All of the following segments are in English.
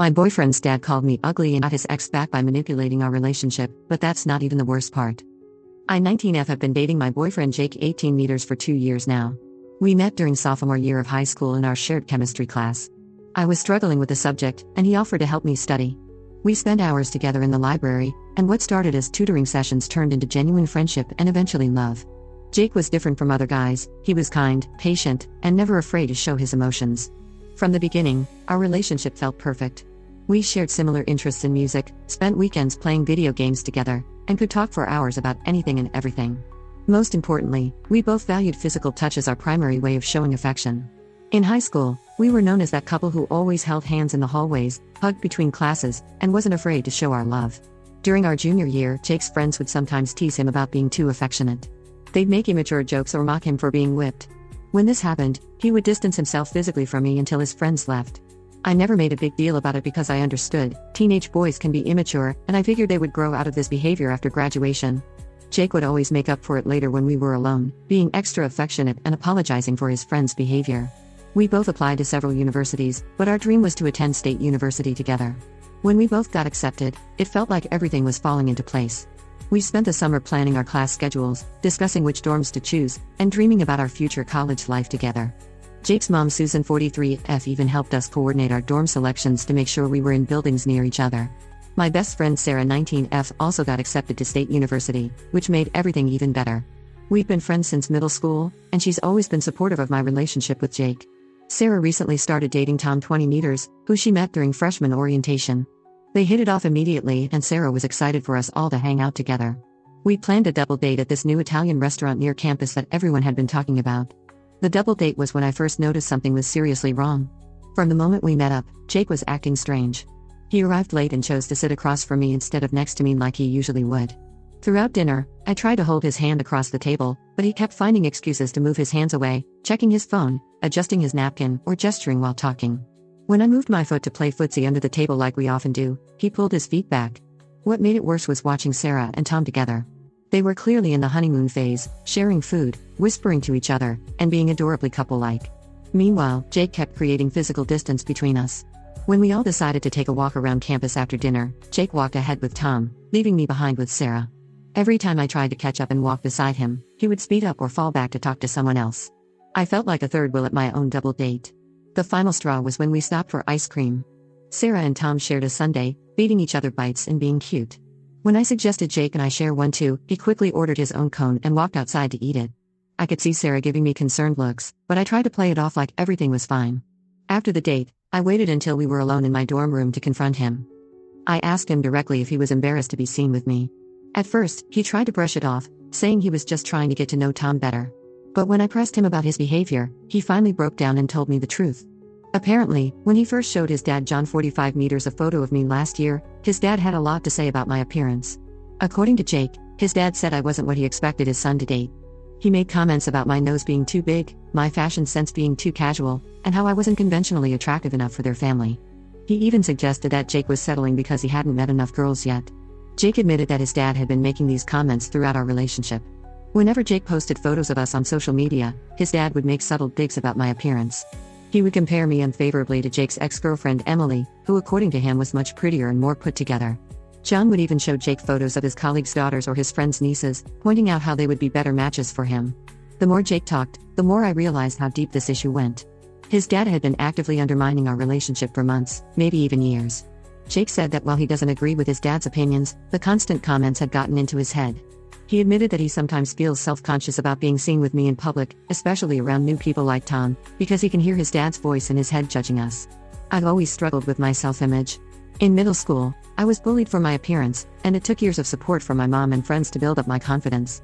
My boyfriend's dad called me ugly and got his ex back by manipulating our relationship, but that's not even the worst part. I 19F have been dating my boyfriend Jake 18 meters for 2 years now. We met during sophomore year of high school in our shared chemistry class. I was struggling with the subject, and he offered to help me study. We spent hours together in the library, and what started as tutoring sessions turned into genuine friendship and eventually love. Jake was different from other guys. He was kind, patient, and never afraid to show his emotions. From the beginning, our relationship felt perfect. We shared similar interests in music, spent weekends playing video games together, and could talk for hours about anything and everything. Most importantly, we both valued physical touch as our primary way of showing affection. In high school, we were known as that couple who always held hands in the hallways, hugged between classes, and wasn't afraid to show our love. During our junior year, Jake's friends would sometimes tease him about being too affectionate. They'd make immature jokes or mock him for being whipped. When this happened, he would distance himself physically from me until his friends left. I never made a big deal about it because I understood, teenage boys can be immature, and I figured they would grow out of this behavior after graduation. Jake would always make up for it later when we were alone, being extra affectionate and apologizing for his friends' behavior. We both applied to several universities, but our dream was to attend State University together. When we both got accepted, it felt like everything was falling into place. We spent the summer planning our class schedules, discussing which dorms to choose, and dreaming about our future college life together. Jake's mom Susan 43F even helped us coordinate our dorm selections to make sure we were in buildings near each other. My best friend Sarah 19F also got accepted to State University, which made everything even better. We've been friends since middle school, and she's always been supportive of my relationship with Jake. Sarah recently started dating Tom 20 meters, who she met during freshman orientation. They hit it off immediately, and Sarah was excited for us all to hang out together. We planned a double date at this new Italian restaurant near campus that everyone had been talking about. The double date was when I first noticed something was seriously wrong. From the moment we met up, Jake was acting strange. He arrived late and chose to sit across from me instead of next to me like he usually would. Throughout dinner, I tried to hold his hand across the table, but he kept finding excuses to move his hands away, checking his phone, adjusting his napkin, or gesturing while talking. When I moved my foot to play footsie under the table like we often do, he pulled his feet back. What made it worse was watching Sarah and Tom together. They were clearly in the honeymoon phase, sharing food, whispering to each other, and being adorably couple-like. Meanwhile, Jake kept creating physical distance between us. When we all decided to take a walk around campus after dinner, Jake walked ahead with Tom, leaving me behind with Sarah. Every time I tried to catch up and walk beside him, he would speed up or fall back to talk to someone else. I felt like a third wheel at my own double date. The final straw was when we stopped for ice cream. Sarah and Tom shared a sundae, feeding each other bites and being cute. When I suggested Jake and I share one too, he quickly ordered his own cone and walked outside to eat it. I could see Sarah giving me concerned looks, but I tried to play it off like everything was fine. After the date, I waited until we were alone in my dorm room to confront him. I asked him directly if he was embarrassed to be seen with me. At first, he tried to brush it off, saying he was just trying to get to know Tom better. But when I pressed him about his behavior, he finally broke down and told me the truth. Apparently, when he first showed his dad John 45 meters a photo of me last year, his dad had a lot to say about my appearance. According to Jake, his dad said I wasn't what he expected his son to date. He made comments about my nose being too big, my fashion sense being too casual, and how I wasn't conventionally attractive enough for their family. He even suggested that Jake was settling because he hadn't met enough girls yet. Jake admitted that his dad had been making these comments throughout our relationship. Whenever Jake posted photos of us on social media, his dad would make subtle digs about my appearance. He would compare me unfavorably to Jake's ex-girlfriend Emily, who according to him was much prettier and more put together. John would even show Jake photos of his colleagues' daughters or his friends' nieces, pointing out how they would be better matches for him. The more Jake talked, the more I realized how deep this issue went. His dad had been actively undermining our relationship for months, maybe even years. Jake said that while he doesn't agree with his dad's opinions, the constant comments had gotten into his head. He admitted that he sometimes feels self-conscious about being seen with me in public, especially around new people like Tom, because he can hear his dad's voice in his head judging us. I've always struggled with my self-image. In middle school, I was bullied for my appearance, and it took years of support from my mom and friends to build up my confidence.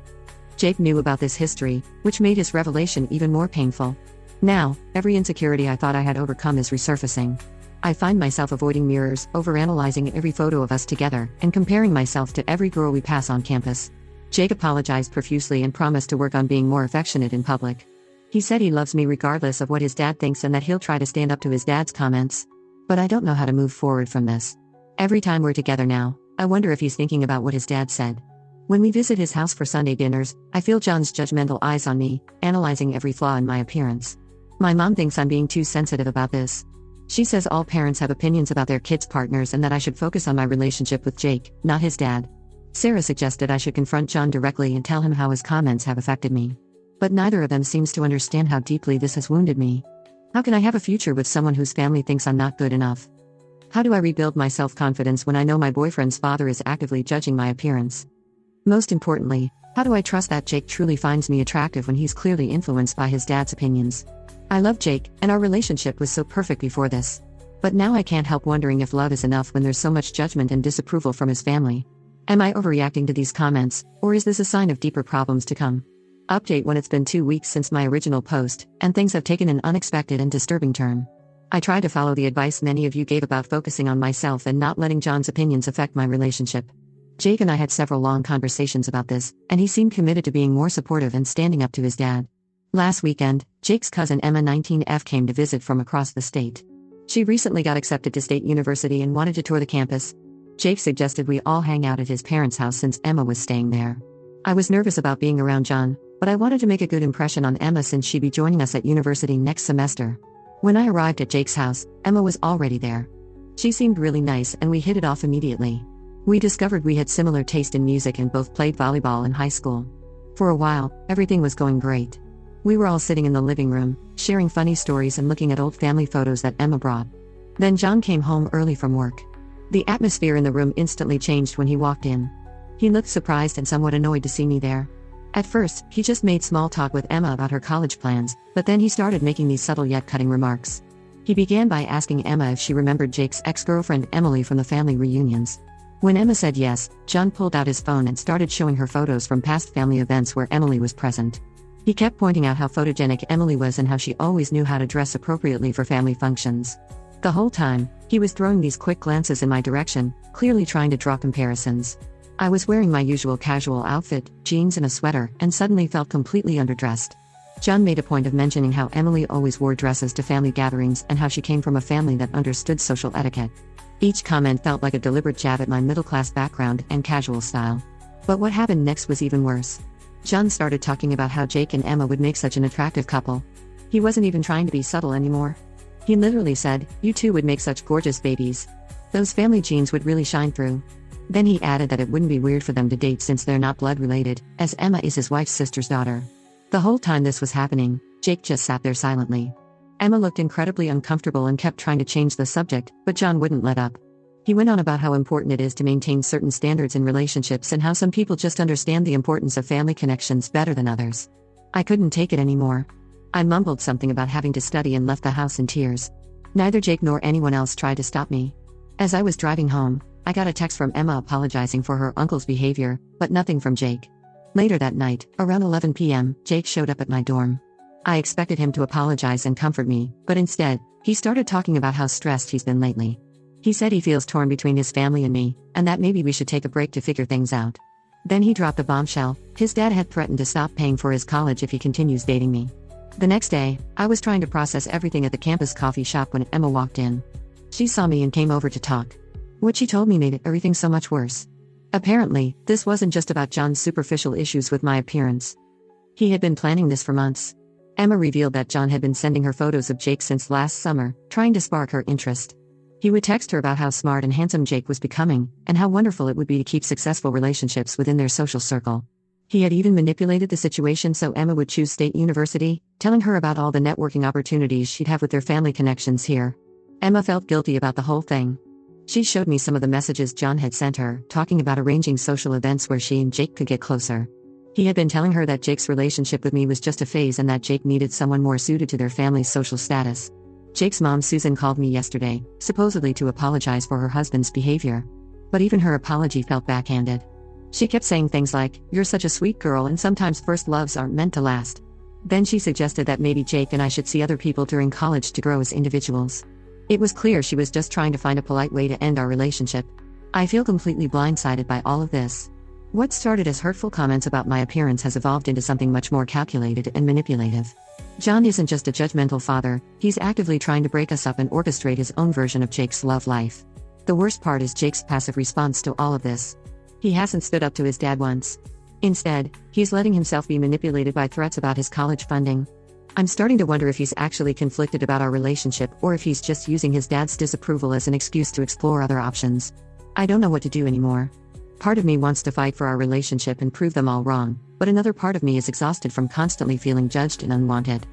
Jake knew about this history, which made his revelation even more painful. Now, every insecurity I thought I had overcome is resurfacing. I find myself avoiding mirrors, overanalyzing every photo of us together, and comparing myself to every girl we pass on campus. Jake apologized profusely and promised to work on being more affectionate in public. He said he loves me regardless of what his dad thinks and that he'll try to stand up to his dad's comments. But I don't know how to move forward from this. Every time we're together now, I wonder if he's thinking about what his dad said. When we visit his house for Sunday dinners, I feel John's judgmental eyes on me, analyzing every flaw in my appearance. My mom thinks I'm being too sensitive about this. She says all parents have opinions about their kids' partners and that I should focus on my relationship with Jake, not his dad. Sarah suggested I should confront John directly and tell him how his comments have affected me. But neither of them seems to understand how deeply this has wounded me. How can I have a future with someone whose family thinks I'm not good enough? How do I rebuild my self-confidence when I know my boyfriend's father is actively judging my appearance? Most importantly, how do I trust that Jake truly finds me attractive when he's clearly influenced by his dad's opinions? I love Jake, and our relationship was so perfect before this. But now I can't help wondering if love is enough when there's so much judgment and disapproval from his family. Am I overreacting to these comments, or is this a sign of deeper problems to come? Update when it's been 2 weeks since my original post, and things have taken an unexpected and disturbing turn. I try to follow the advice many of you gave about focusing on myself and not letting John's opinions affect my relationship. Jake and I had several long conversations about this, and he seemed committed to being more supportive and standing up to his dad. Last weekend, Jake's cousin Emma 19F came to visit from across the state. She recently got accepted to State University and wanted to tour the campus. Jake suggested we all hang out at his parents' house since Emma was staying there. I was nervous about being around John, but I wanted to make a good impression on Emma since she'd be joining us at university next semester. When I arrived at Jake's house, Emma was already there. She seemed really nice and we hit it off immediately. We discovered we had similar taste in music and both played volleyball in high school. For a while, everything was going great. We were all sitting in the living room, sharing funny stories and looking at old family photos that Emma brought. Then John came home early from work. The atmosphere in the room instantly changed when he walked in. He looked surprised and somewhat annoyed to see me there. At first, he just made small talk with Emma about her college plans, but then he started making these subtle yet cutting remarks. He began by asking Emma if she remembered Jake's ex-girlfriend Emily from the family reunions. When Emma said yes, John pulled out his phone and started showing her photos from past family events where Emily was present. He kept pointing out how photogenic Emily was and how she always knew how to dress appropriately for family functions. The whole time, he was throwing these quick glances in my direction, clearly trying to draw comparisons. I was wearing my usual casual outfit, jeans and a sweater, and suddenly felt completely underdressed. John made a point of mentioning how Emily always wore dresses to family gatherings and how she came from a family that understood social etiquette. Each comment felt like a deliberate jab at my middle-class background and casual style. But what happened next was even worse. John started talking about how Jake and Emma would make such an attractive couple. He wasn't even trying to be subtle anymore. He literally said, "You two would make such gorgeous babies. Those family genes would really shine through." Then he added that it wouldn't be weird for them to date since they're not blood related, as Emma is his wife's sister's daughter. The whole time this was happening, Jake just sat there silently. Emma looked incredibly uncomfortable and kept trying to change the subject, but John wouldn't let up. He went on about how important it is to maintain certain standards in relationships and how some people just understand the importance of family connections better than others. I couldn't take it anymore. I mumbled something about having to study and left the house in tears. Neither Jake nor anyone else tried to stop me. As I was driving home, I got a text from Emma apologizing for her uncle's behavior, but nothing from Jake. Later that night, around 11 p.m., Jake showed up at my dorm. I expected him to apologize and comfort me, but instead, he started talking about how stressed he's been lately. He said he feels torn between his family and me, and that maybe we should take a break to figure things out. Then he dropped a bombshell: his dad had threatened to stop paying for his college if he continues dating me. The next day, I was trying to process everything at the campus coffee shop when Emma walked in. She saw me and came over to talk. What she told me made everything so much worse. Apparently, this wasn't just about John's superficial issues with my appearance. He had been planning this for months. Emma revealed that John had been sending her photos of Jake since last summer, trying to spark her interest. He would text her about how smart and handsome Jake was becoming, and how wonderful it would be to keep successful relationships within their social circle. He had even manipulated the situation so Emma would choose State University, telling her about all the networking opportunities she'd have with their family connections here. Emma felt guilty about the whole thing. She showed me some of the messages John had sent her, talking about arranging social events where she and Jake could get closer. He had been telling her that Jake's relationship with me was just a phase and that Jake needed someone more suited to their family's social status. Jake's mom Susan called me yesterday, supposedly to apologize for her husband's behavior. But even her apology felt backhanded. She kept saying things like, "You're such a sweet girl and sometimes first loves aren't meant to last." Then she suggested that maybe Jake and I should see other people during college to grow as individuals. It was clear she was just trying to find a polite way to end our relationship. I feel completely blindsided by all of this. What started as hurtful comments about my appearance has evolved into something much more calculated and manipulative. John isn't just a judgmental father, he's actively trying to break us up and orchestrate his own version of Jake's love life. The worst part is Jake's passive response to all of this. He hasn't stood up to his dad once. Instead, he's letting himself be manipulated by threats about his college funding. I'm starting to wonder if he's actually conflicted about our relationship or if he's just using his dad's disapproval as an excuse to explore other options. I don't know what to do anymore. Part of me wants to fight for our relationship and prove them all wrong, but another part of me is exhausted from constantly feeling judged and unwanted.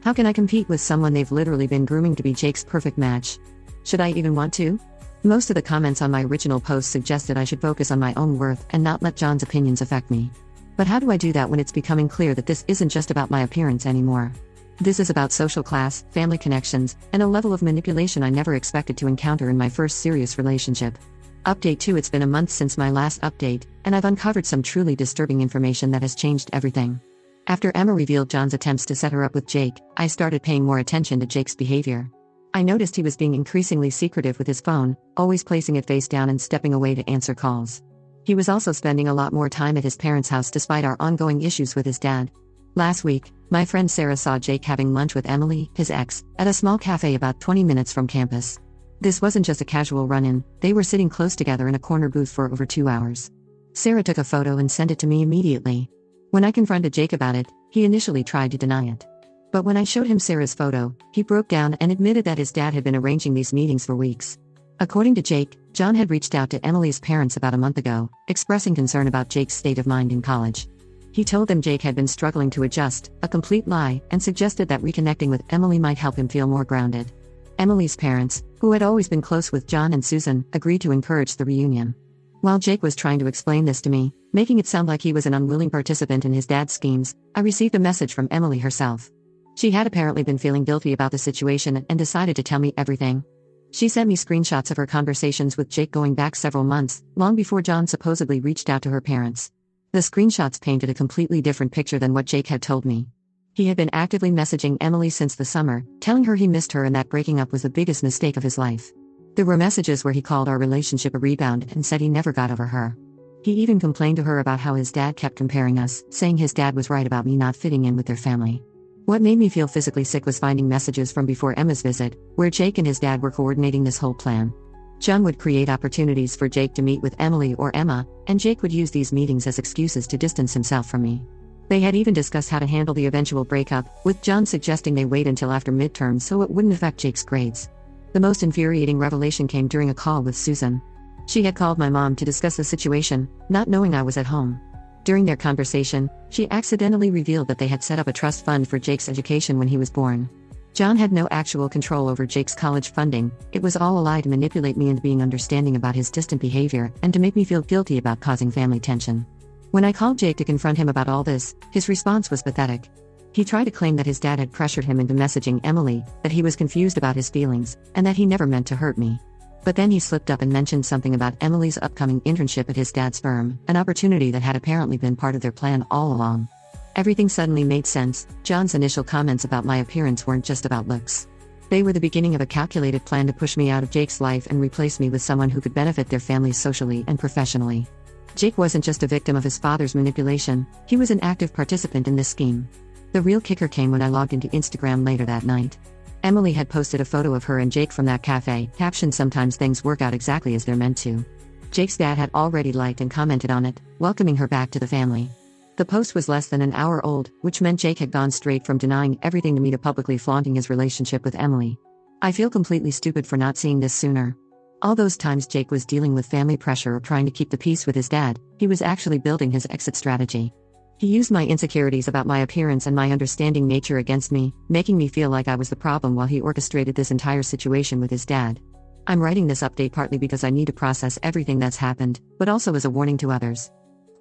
How can I compete with someone they've literally been grooming to be Jake's perfect match? Should I even want to? Most of the comments on my original post suggested I should focus on my own worth and not let John's opinions affect me. But how do I do that when it's becoming clear that this isn't just about my appearance anymore? This is about social class, family connections, and a level of manipulation I never expected to encounter in my first serious relationship. Update 2. It's been a month since my last update, and I've uncovered some truly disturbing information that has changed everything. After Emma revealed John's attempts to set her up with Jake, I started paying more attention to Jake's behavior. I noticed he was being increasingly secretive with his phone, always placing it face down and stepping away to answer calls. He was also spending a lot more time at his parents' house despite our ongoing issues with his dad. Last week, my friend Sarah saw Jake having lunch with Emily, his ex, at a small cafe about 20 minutes from campus. This wasn't just a casual run-in, they were sitting close together in a corner booth for over 2 hours. Sarah took a photo and sent it to me immediately. When I confronted Jake about it, he initially tried to deny it. But when I showed him Sarah's photo, he broke down and admitted that his dad had been arranging these meetings for weeks. According to Jake, John had reached out to Emily's parents about a month ago, expressing concern about Jake's state of mind in college. He told them Jake had been struggling to adjust, a complete lie, and suggested that reconnecting with Emily might help him feel more grounded. Emily's parents, who had always been close with John and Susan, agreed to encourage the reunion. While Jake was trying to explain this to me, making it sound like he was an unwilling participant in his dad's schemes, I received a message from Emily herself. She had apparently been feeling guilty about the situation and decided to tell me everything. She sent me screenshots of her conversations with Jake going back several months, long before John supposedly reached out to her parents. The screenshots painted a completely different picture than what Jake had told me. He had been actively messaging Emily since the summer, telling her he missed her and that breaking up was the biggest mistake of his life. There were messages where he called our relationship a rebound and said he never got over her. He even complained to her about how his dad kept comparing us, saying his dad was right about me not fitting in with their family. What made me feel physically sick was finding messages from before Emma's visit, where Jake and his dad were coordinating this whole plan. John would create opportunities for Jake to meet with Emily or Emma, and Jake would use these meetings as excuses to distance himself from me. They had even discussed how to handle the eventual breakup, with John suggesting they wait until after midterms so it wouldn't affect Jake's grades. The most infuriating revelation came during a call with Susan. She had called my mom to discuss the situation, not knowing I was at home. During their conversation, she accidentally revealed that they had set up a trust fund for Jake's education when he was born. John had no actual control over Jake's college funding. It was all a lie to manipulate me into being understanding about his distant behavior and to make me feel guilty about causing family tension. When I called Jake to confront him about all this, his response was pathetic. He tried to claim that his dad had pressured him into messaging Emily, that he was confused about his feelings, and that he never meant to hurt me. But then he slipped up and mentioned something about Emily's upcoming internship at his dad's firm, an opportunity that had apparently been part of their plan all along. Everything suddenly made sense. John's initial comments about my appearance weren't just about looks. They were the beginning of a calculated plan to push me out of Jake's life and replace me with someone who could benefit their families socially and professionally. Jake wasn't just a victim of his father's manipulation, he was an active participant in this scheme. The real kicker came when I logged into Instagram later that night. Emily had posted a photo of her and Jake from that cafe, captioned "Sometimes things work out exactly as they're meant to." Jake's dad had already liked and commented on it, welcoming her back to the family. The post was less than an hour old, which meant Jake had gone straight from denying everything to me to publicly flaunting his relationship with Emily. I feel completely stupid for not seeing this sooner. All those times Jake was dealing with family pressure or trying to keep the peace with his dad, he was actually building his exit strategy. He used my insecurities about my appearance and my understanding nature against me, making me feel like I was the problem while he orchestrated this entire situation with his dad. I'm writing this update partly because I need to process everything that's happened, but also as a warning to others.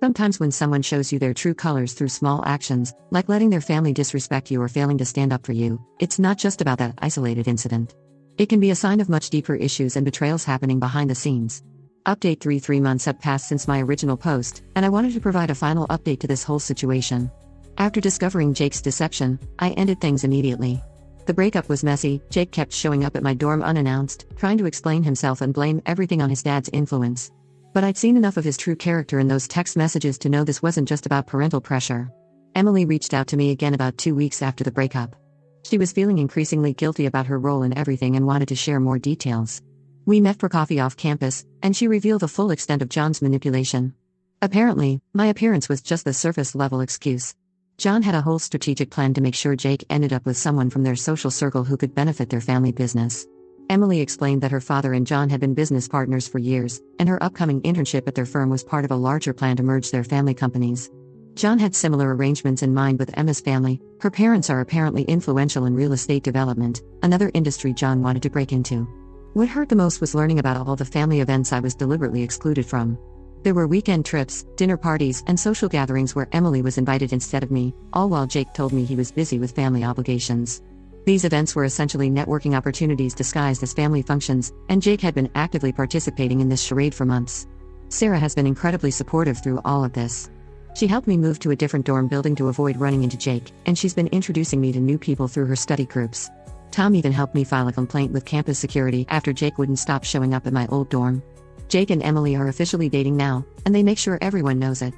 Sometimes when someone shows you their true colors through small actions, like letting their family disrespect you or failing to stand up for you, it's not just about that isolated incident. It can be a sign of much deeper issues and betrayals happening behind the scenes. Update 3. 3 months have passed since my original post, and I wanted to provide a final update to this whole situation. After discovering Jake's deception, I ended things immediately. The breakup was messy. Jake kept showing up at my dorm unannounced, trying to explain himself and blame everything on his dad's influence. But I'd seen enough of his true character in those text messages to know this wasn't just about parental pressure. Emily reached out to me again about 2 weeks after the breakup. She was feeling increasingly guilty about her role in everything and wanted to share more details. We met for coffee off campus, and she revealed the full extent of John's manipulation. Apparently, my appearance was just the surface-level excuse. John had a whole strategic plan to make sure Jake ended up with someone from their social circle who could benefit their family business. Emily explained that her father and John had been business partners for years, and her upcoming internship at their firm was part of a larger plan to merge their family companies. John had similar arrangements in mind with Emma's family. Her parents are apparently influential in real estate development, another industry John wanted to break into. What hurt the most was learning about all the family events I was deliberately excluded from. There were weekend trips, dinner parties, and social gatherings where Emily was invited instead of me, all while Jake told me he was busy with family obligations. These events were essentially networking opportunities disguised as family functions, and Jake had been actively participating in this charade for months. Sarah has been incredibly supportive through all of this. She helped me move to a different dorm building to avoid running into Jake, and she's been introducing me to new people through her study groups. Tom even helped me file a complaint with campus security after Jake wouldn't stop showing up at my old dorm. Jake and Emily are officially dating now, and they make sure everyone knows it.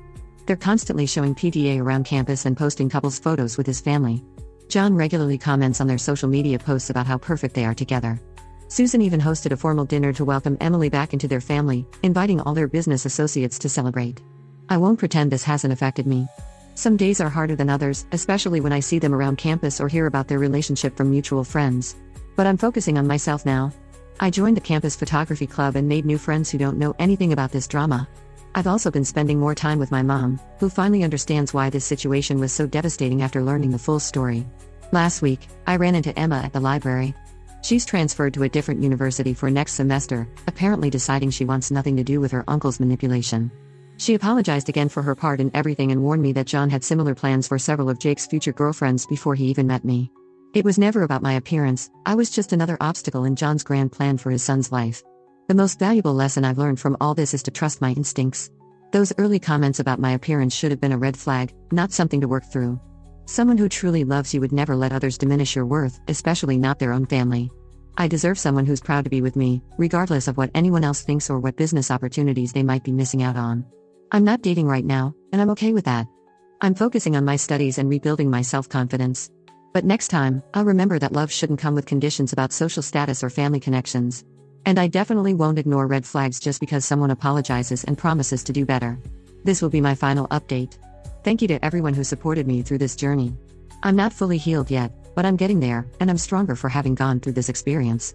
They're constantly showing PDA around campus and posting couples photos with his family. John regularly comments on their social media posts about how perfect they are together. Susan even hosted a formal dinner to welcome Emily back into their family, inviting all their business associates to celebrate. I won't pretend this hasn't affected me. Some days are harder than others, especially when I see them around campus or hear about their relationship from mutual friends. But I'm focusing on myself now. I joined the campus photography club and made new friends who don't know anything about this drama. I've also been spending more time with my mom, who finally understands why this situation was so devastating after learning the full story. Last week, I ran into Emma at the library. She's transferred to a different university for next semester, apparently deciding she wants nothing to do with her uncle's manipulation. She apologized again for her part in everything and warned me that John had similar plans for several of Jake's future girlfriends before he even met me. It was never about my appearance, I was just another obstacle in John's grand plan for his son's life. The most valuable lesson I've learned from all this is to trust my instincts. Those early comments about my appearance should have been a red flag, not something to work through. Someone who truly loves you would never let others diminish your worth, especially not their own family. I deserve someone who's proud to be with me, regardless of what anyone else thinks or what business opportunities they might be missing out on. I'm not dating right now, and I'm okay with that. I'm focusing on my studies and rebuilding my self-confidence. But next time, I'll remember that love shouldn't come with conditions about social status or family connections. And I definitely won't ignore red flags just because someone apologizes and promises to do better. This will be my final update. Thank you to everyone who supported me through this journey. I'm not fully healed yet, but I'm getting there, and I'm stronger for having gone through this experience.